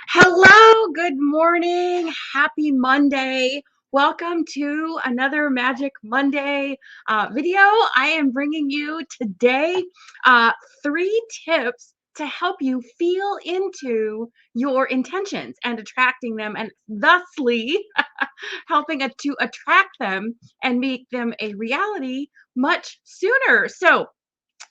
Hello, good morning, happy Monday. Welcome to another Magic Monday video. I am bringing you today uh, 3 tips to help you feel into your intentions and attracting them, and thusly helping to attract them and make them a reality much sooner. So,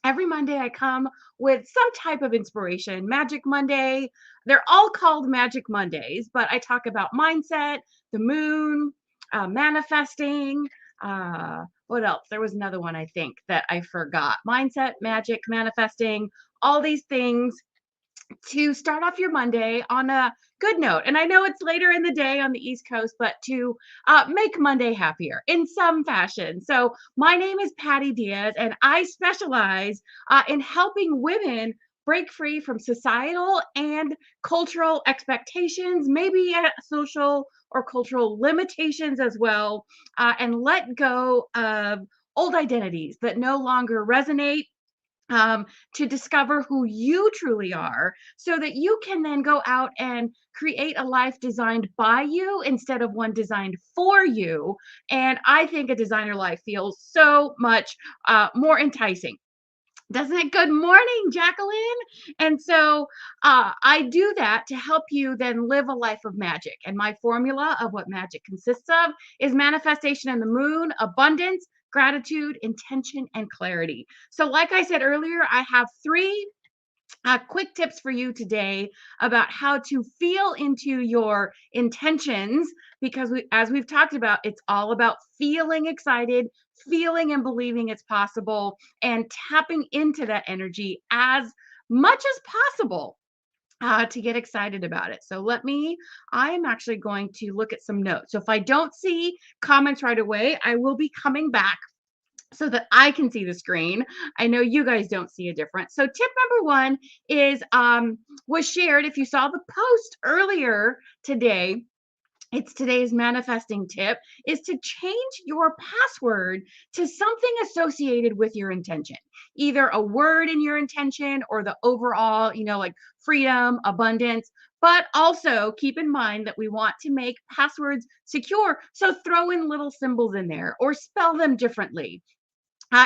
every Monday I come with some type of inspiration. Magic Monday, they're all called Magic Mondays, but I talk about mindset, the moon, manifesting. What else? There was another one I think that I forgot. Mindset, magic, manifesting, all these things to start off your Monday on a good note. And I know it's later in the day on the East Coast, but to make Monday happier in some fashion. So, my name is Patty Diaz, and I specialize in helping women break free from societal and cultural expectations, maybe social or cultural limitations as well, and let go of old identities that no longer resonate, to discover who you truly are so that you can then go out and create a life designed by you instead of one designed for you. And I think a designer life feels so much more enticing. Doesn't it? Good morning, Jacqueline. And so I do that to help you then live a life of magic. And my formula of what magic consists of is manifestation in the moon, abundance, gratitude, intention, and clarity. So, like I said earlier, I have 3 quick tips for you today about how to feel into your intentions, because as we've talked about, it's all about feeling excited, feeling and believing it's possible, and tapping into that energy as much as possible. To get excited about it. So I am actually going to look at some notes. So if I don't see comments right away, I will be coming back so that I can see the screen. I know you guys don't see a difference. So tip number 1 is was shared. If you saw the post earlier today, it's today's manifesting tip, is to change your password to something associated with your intention. Either a word in your intention or the overall, like freedom, abundance. But also keep in mind that we want to make passwords secure. So throw in little symbols in there or spell them differently,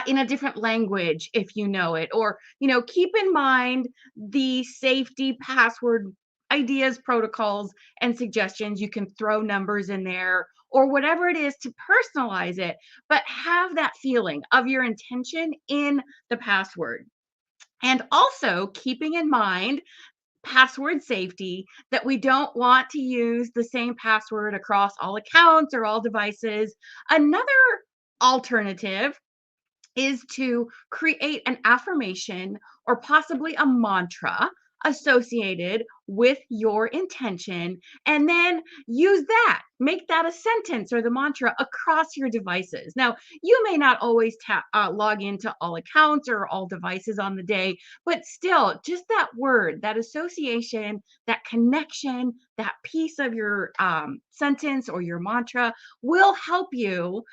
in a different language if you know it, or keep in mind the safety password ideas, protocols, and suggestions. You can throw numbers in there or whatever it is to personalize it, but have that feeling of your intention in the password. And also keeping in mind password safety, that we don't want to use the same password across all accounts or all devices. Another alternative is to create an affirmation or possibly a mantra associated with your intention, and then use that, make that a sentence or the mantra across your devices. Now, you may not always log into all accounts or all devices on the day, but still, just that word, that association, that connection, that piece of your sentence or your mantra will help you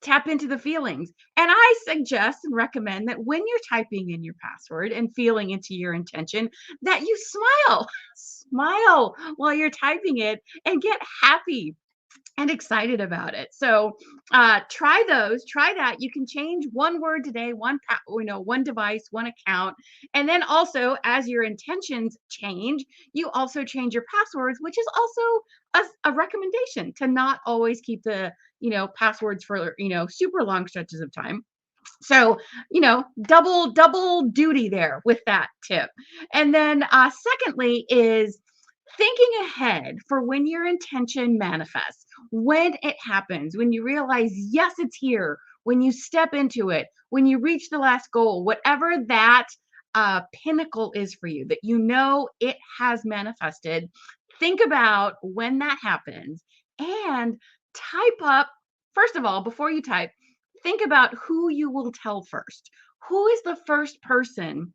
tap into the feelings. And I suggest and recommend that when you're typing in your password and feeling into your intention, that you smile, smile while you're typing it and get happy and excited about it. So try those, try that. You can change one word today, one device, one account. And then also, as your intentions change, you also change your passwords, which is also a recommendation to not always keep the passwords for super long stretches of time. So, double duty there with that tip. And then secondly is thinking ahead for when your intention manifests, when it happens, when you realize, yes, it's here, when you step into it, when you reach the last goal, whatever that pinnacle is for you, that it has manifested. Think about when that happens and type up, first of all, before you type, think about who you will tell first. Who is the first person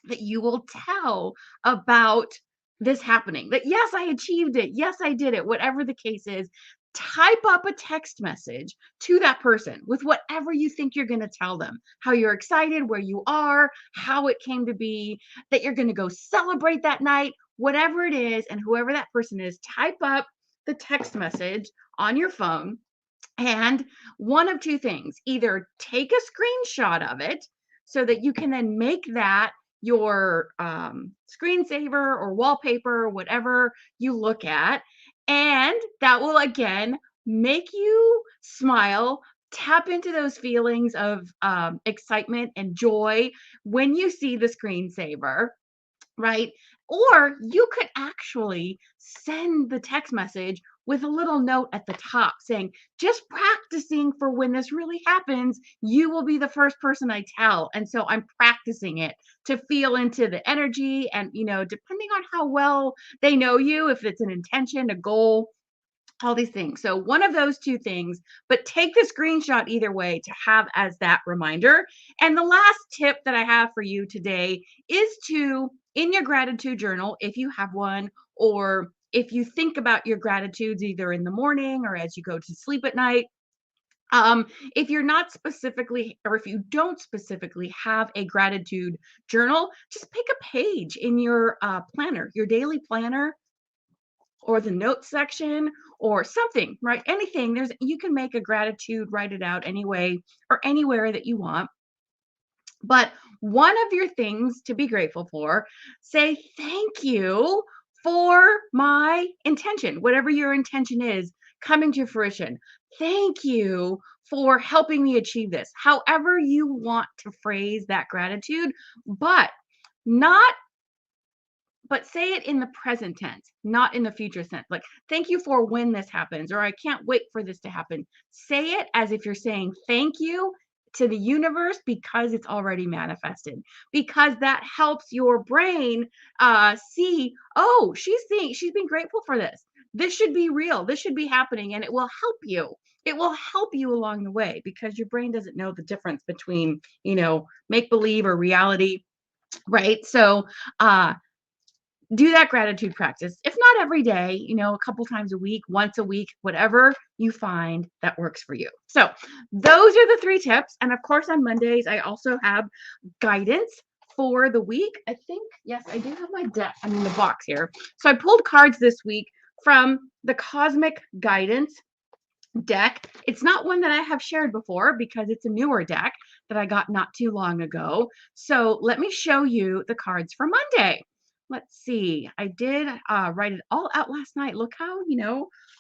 that you will tell about this happening? That, yes, I achieved it. Yes, I did it. Whatever the case is, type up a text message to that person with whatever you think you're going to tell them, how you're excited, where you are, how it came to be, that you're going to go celebrate that night, whatever it is, and whoever that person is, type up the text message on your phone. And one of two things, either take a screenshot of it so that you can then make that your screensaver or wallpaper or whatever you look at. And that will again make you smile, tap into those feelings of excitement and joy when you see the screensaver, right? Or you could actually send the text message with a little note at the top saying, just practicing for when this really happens, you will be the first person I tell. And so I'm practicing it to feel into the energy and, depending on how well they know you, if it's an intention, a goal, all these things. So one of those two things, but take the screenshot either way to have as that reminder. And the last tip that I have for you today is to, in your gratitude journal, if you have one, or if you think about your gratitudes either in the morning or as you go to sleep at night, if you're not specifically, or if you don't specifically have a gratitude journal, just pick a page in your planner, your daily planner, or the notes section or something, right? Anything. You can make a gratitude, write it out anyway or anywhere that you want. But one of your things to be grateful for, say thank you for my intention, whatever your intention is coming to fruition. Thank you for helping me achieve this. However you want to phrase that gratitude, but not but say it in the present tense, not in the future sense. Like, thank you for when this happens, or I can't wait for this to happen. Say it as if you're saying thank you to the universe because it's already manifested, because that helps your brain see, oh, she's being grateful for this. This should be real. This should be happening. And it will help you. It will help you along the way because your brain doesn't know the difference between, make believe or reality. Right. So, do that gratitude practice. If not every day, a couple times a week, once a week, whatever you find that works for you. So those are the 3 tips. And of course, on Mondays, I also have guidance for the week. I think, yes, I do have my the box here. So I pulled cards this week from the Cosmic Guidance deck. It's not one that I have shared before because it's a newer deck that I got not too long ago. So let me show you the cards for Monday. Let's see. I did write it all out last night. Look how,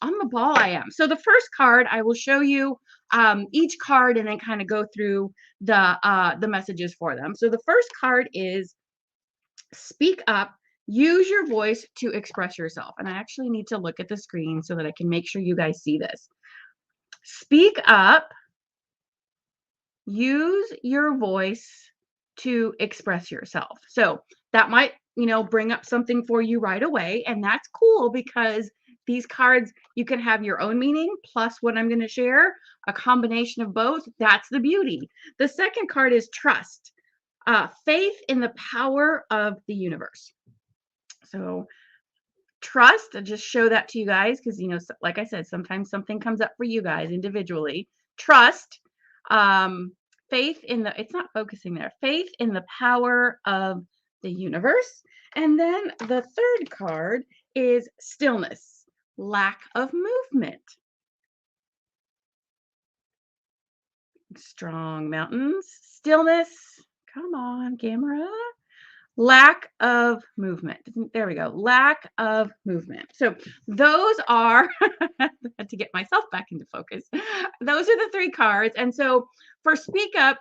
on the ball I am. So the first card, I will show you each card and then kind of go through the messages for them. So the first card is Speak Up. Use your voice to express yourself. And I actually need to look at the screen so that I can make sure you guys see this. Speak up. Use your voice to express yourself. So that might, bring up something for you right away. And that's cool because these cards, you can have your own meaning plus what I'm going to share, a combination of both. That's the beauty. The second card is Trust, faith in the power of the universe. So trust, I'll just show that to you guys because, like I said, sometimes something comes up for you guys individually. Trust, faith in it's not focusing there, faith in the power of the universe. And then the third card is Stillness, lack of movement. Strong mountains, stillness, come on, camera. Lack of movement. There we go. Lack of movement. So those are, I had to get myself back into focus. Those are the 3 cards. And so for Speak Up,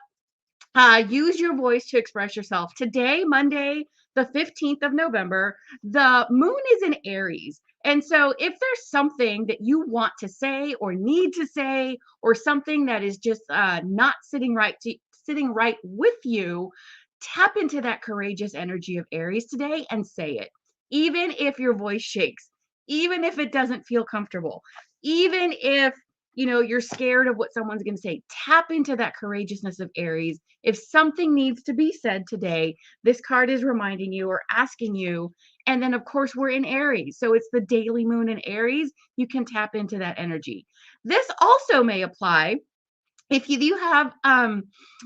use your voice to express yourself. Today, Monday, the 15th of November, the moon is in Aries. And so if there's something that you want to say or need to say, or something that is just not sitting right with you, tap into that courageous energy of Aries today and say it. Even if your voice shakes, even if it doesn't feel comfortable, even if you're scared of what someone's going to say. Tap into that courageousness of Aries. If something needs to be said today, this card is reminding you or asking you. And then, of course, we're in Aries. So it's the daily moon in Aries. You can tap into that energy. This also may apply if you have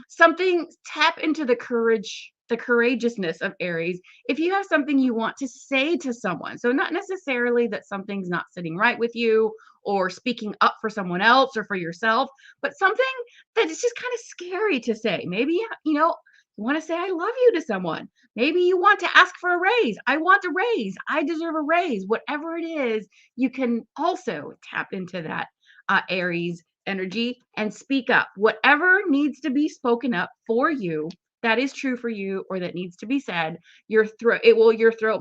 something, tap into the courageousness of Aries. If you have something you want to say to someone, so not necessarily that something's not sitting right with you or speaking up for someone else or for yourself, but something that is just kind of scary to say. Maybe, you want to say I love you to someone. Maybe you want to ask for a raise. I want a raise. I deserve a raise. Whatever it is, you can also tap into that Aries energy and speak up. Whatever needs to be spoken up for you, that is true for you, or that needs to be said. Your throat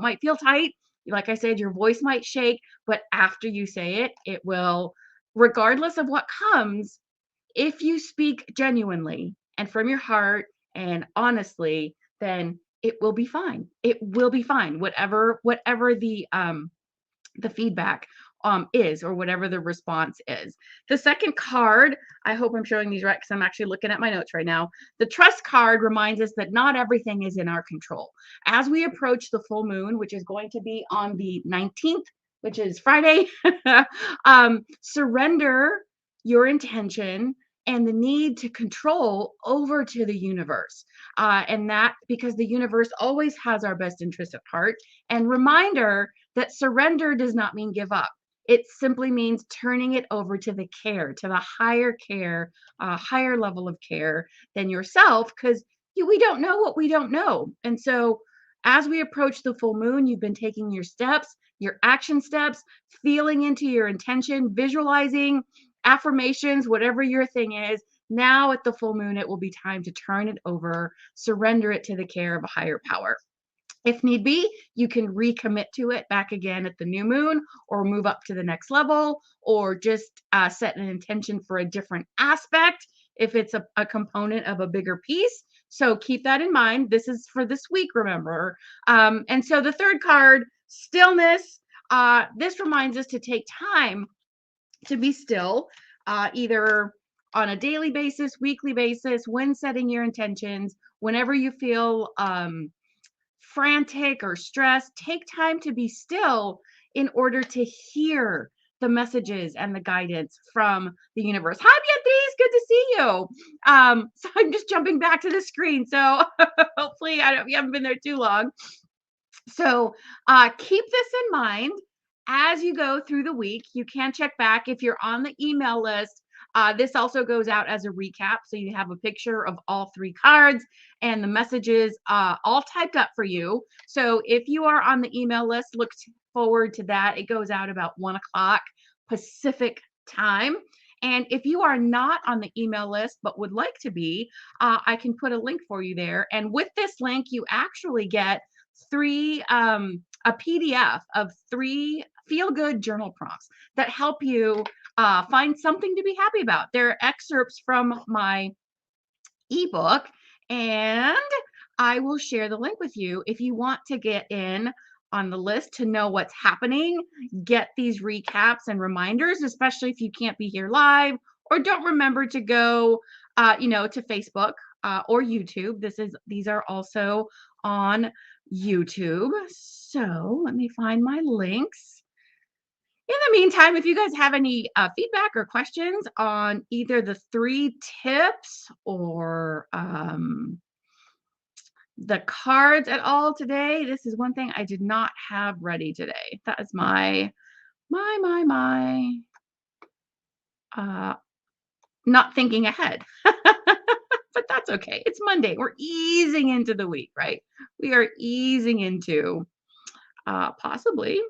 might feel tight. Like I said, your voice might shake, but after you say it, it will, regardless of what comes, if you speak genuinely and from your heart and honestly, then it will be fine. It will be fine. Whatever the feedback is, or whatever the response is. The second card, I hope I'm showing these right because I'm actually looking at my notes right now. The trust card reminds us that not everything is in our control. As we approach the full moon, which is going to be on the 19th, which is Friday, surrender your intention and the need to control over to the universe. And that because the universe always has our best interest at heart. And reminder that surrender does not mean give up. It simply means turning it over to the higher care, higher level of care than yourself, because we don't know what we don't know. And so as we approach the full moon, you've been taking your steps, your action steps, feeling into your intention, visualizing, affirmations, whatever your thing is. Now at the full moon, it will be time to turn it over, surrender it to the care of a higher power. If need be, you can recommit to it back again at the new moon, or move up to the next level, or just set an intention for a different aspect if it's a component of a bigger piece. So keep that in mind. This is for this week, remember. And so the third card, Stillness. This reminds us to take time to be still, either on a daily basis, weekly basis, when setting your intentions, whenever you feel frantic or stressed, take time to be still in order to hear the messages and the guidance from the universe. Hi, Beatrice, good to see you. So I'm just jumping back to the screen. So hopefully you haven't been there too long. So keep this in mind as you go through the week. You can check back if you're on the email list. This also goes out as a recap. So you have a picture of all three cards and the messages all typed up for you. So if you are on the email list, look forward to that. It goes out about 1 o'clock Pacific time. And if you are not on the email list but would like to be, I can put a link for you there. And with this link, you actually get a PDF of 3 feel-good journal prompts that help you find something to be happy about. They're excerpts from my ebook, and I will share the link with you if you want to get in on the list to know what's happening, get these recaps and reminders, especially if you can't be here live or don't remember to go, to Facebook or YouTube. These are also on YouTube. So let me find my links. In the meantime, if you guys have any feedback or questions on either the 3 tips or the cards at all today, this is one thing I did not have ready today. That is my not thinking ahead. But that's okay. It's Monday. We're easing into the week, right? We are easing into possibly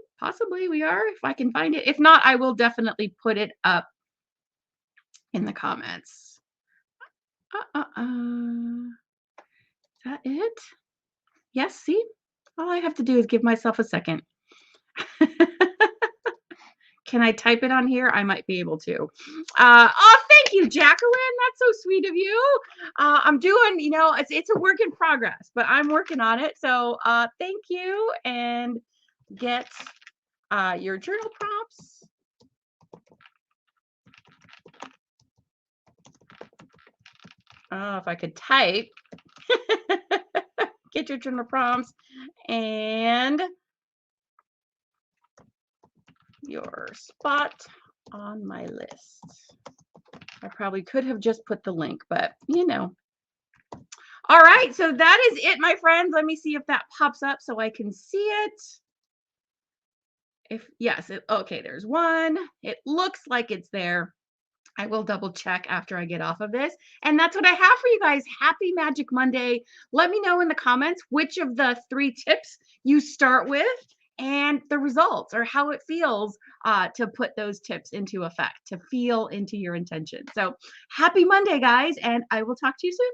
we are, if I can find it. If not, I will definitely put it up in the comments. Is that it? Yes, see? All I have to do is give myself a second. Can I type it on here? I might be able to. Oh, thank you, Jacqueline. That's so sweet of you. I'm doing, it's a work in progress, but I'm working on it. So thank you, and get your journal prompts Oh, if I could type. Get your journal prompts and your spot on my list. I probably could have just put the link, but you know. All right, so that is it, my friends. Let me see if that pops up so I can see it. If yes, okay, there's one. It looks like it's there. I will double check after I get off of this. And that's what I have for you guys. Happy Magic Monday. Let me know in the comments which of the 3 tips you start with and the results or how it feels to put those tips into effect, to feel into your intention. So happy Monday, guys, and I will talk to you soon.